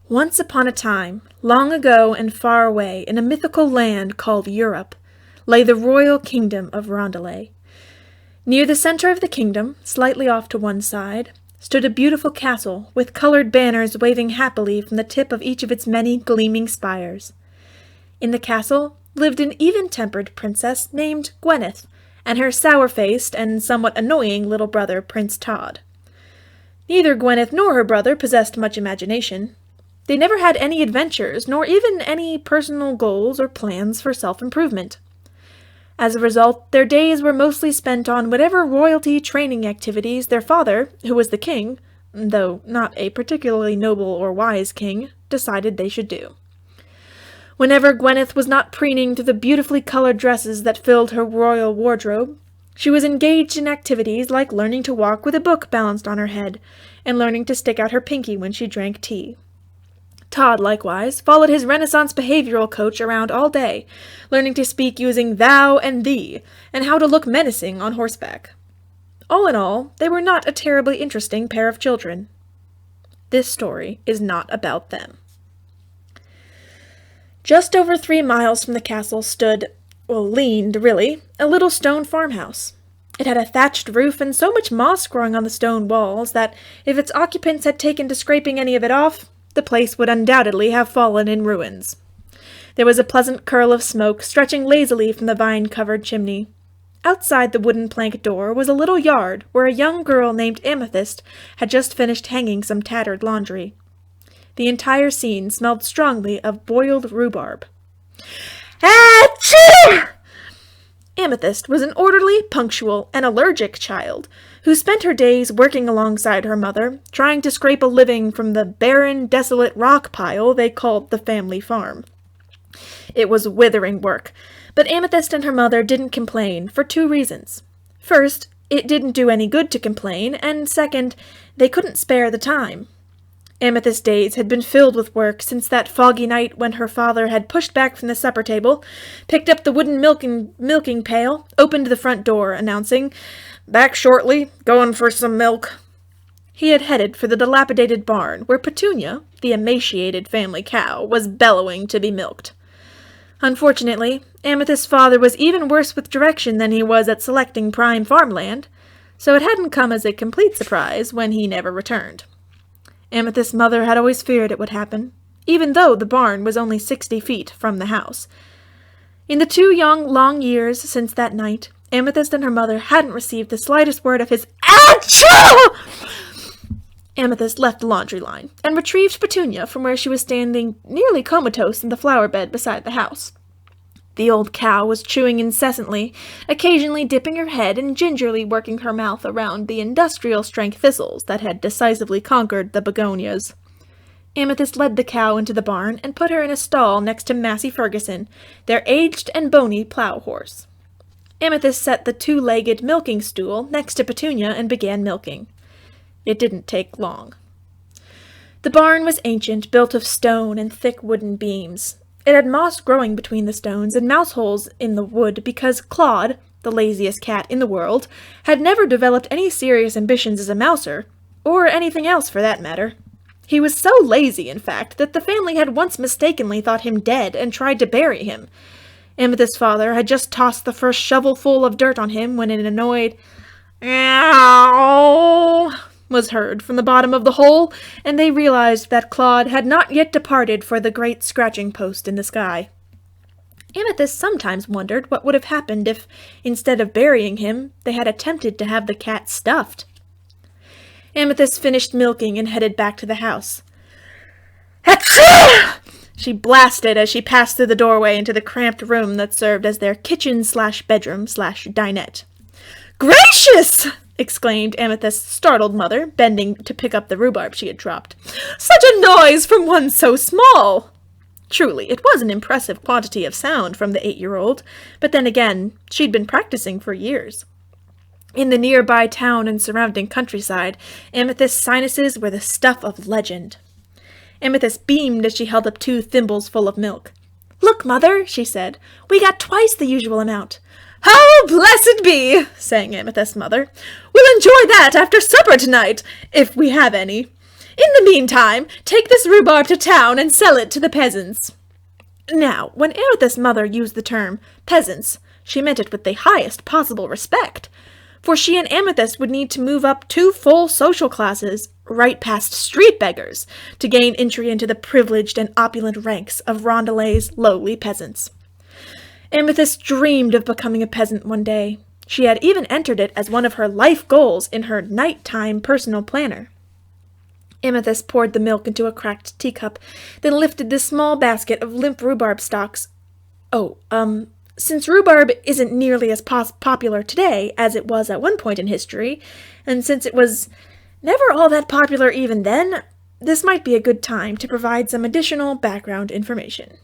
Once upon a time, long ago and far away, in a mythical land called Europe, lay the royal kingdom of Rondelay. Near the center of the kingdom, slightly off to one side, stood a beautiful castle with colored banners waving happily from the tip of each of its many gleaming spires. In the castle lived an even-tempered princess named Gwyneth, and her sour-faced and somewhat annoying little brother, Prince Todd. Neither Gwyneth nor her brother possessed much imagination. They never had any adventures, nor even any personal goals or plans for self-improvement. As a result, their days were mostly spent on whatever royalty training activities their father, who was the king, though not a particularly noble or wise king, decided they should do. Whenever Gwyneth was not preening through the beautifully colored dresses that filled her royal wardrobe, she was engaged in activities like learning to walk with a book balanced on her head, and learning to stick out her pinky when she drank tea. Todd, likewise, followed his Renaissance behavioral coach around all day, learning to speak using thou and thee, and how to look menacing on horseback. All in all, they were not a terribly interesting pair of children. This story is not about them. Just over 3 miles from the castle leaned, a little stone farmhouse. It had a thatched roof and so much moss growing on the stone walls that, if its occupants had taken to scraping any of it off, the place would undoubtedly have fallen in ruins. There was a pleasant curl of smoke stretching lazily from the vine-covered chimney. Outside the wooden plank door was a little yard where a young girl named Amethyst had just finished hanging some tattered laundry. The entire scene smelled strongly of boiled rhubarb. Achoo! Amethyst was an orderly, punctual, and allergic child who spent her days working alongside her mother, trying to scrape a living from the barren, desolate rock pile they called the family farm. It was withering work, but Amethyst and her mother didn't complain for 2 reasons. First, it didn't do any good to complain, and second, they couldn't spare the time. Amethyst's days had been filled with work since that foggy night when her father had pushed back from the supper table, picked up the wooden milking pail, opened the front door, announcing, "Back shortly, going for some milk." He had headed for the dilapidated barn, where Petunia, the emaciated family cow, was bellowing to be milked. Unfortunately, Amethyst's father was even worse with direction than he was at selecting prime farmland, so it hadn't come as a complete surprise when he never returned. Amethyst's mother had always feared it would happen, even though the barn was only 60 feet from the house. In the 2 long years since that night, Amethyst and her mother hadn't received the slightest word of his "Achoo!" Amethyst left the laundry line, and retrieved Petunia from where she was standing nearly comatose in the flower bed beside the house. The old cow was chewing incessantly, occasionally dipping her head and gingerly working her mouth around the industrial-strength thistles that had decisively conquered the begonias. Amethyst led the cow into the barn and put her in a stall next to Massey Ferguson, their aged and bony plow horse. Amethyst set the 2-legged milking stool next to Petunia and began milking. It didn't take long. The barn was ancient, built of stone and thick wooden beams. It had moss growing between the stones and mouse holes in the wood because Claude, the laziest cat in the world, had never developed any serious ambitions as a mouser, or anything else for that matter. He was so lazy, in fact, that the family had once mistakenly thought him dead and tried to bury him. Amethyst's father had just tossed the first shovelful of dirt on him when an annoyed "Ow" was heard from the bottom of the hole, and they realized that Claude had not yet departed for the great scratching post in the sky. Amethyst sometimes wondered what would have happened if, instead of burying him, they had attempted to have the cat stuffed. Amethyst finished milking and headed back to the house. Achoo! She blasted as she passed through the doorway into the cramped room that served as their kitchen/bedroom/dinette. "Gracious!" exclaimed Amethyst's startled mother, bending to pick up the rhubarb she had dropped. "Such a noise from one so small!" Truly, it was an impressive quantity of sound from the 8-year-old, but then again, she'd been practicing for years. In the nearby town and surrounding countryside, Amethyst's sinuses were the stuff of legend. Amethyst beamed as she held up 2 thimbles full of milk. "Look, Mother," she said, "we got twice the usual amount." "How blessed be!" sang Amethyst's mother. "We'll enjoy that after supper tonight, if we have any. In the meantime, take this rhubarb to town and sell it to the peasants." Now, when Amethyst's mother used the term peasants, she meant it with the highest possible respect, for she and Amethyst would need to move up 2 full social classes, right past street beggars, to gain entry into the privileged and opulent ranks of Rondalet's lowly peasants. Amethyst dreamed of becoming a peasant one day. She had even entered it as one of her life goals in her nighttime personal planner. Amethyst poured the milk into a cracked teacup, then lifted the small basket of limp rhubarb stalks. Since rhubarb isn't nearly as popular today as it was at one point in history, and since it was never all that popular even then, this might be a good time to provide some additional background information.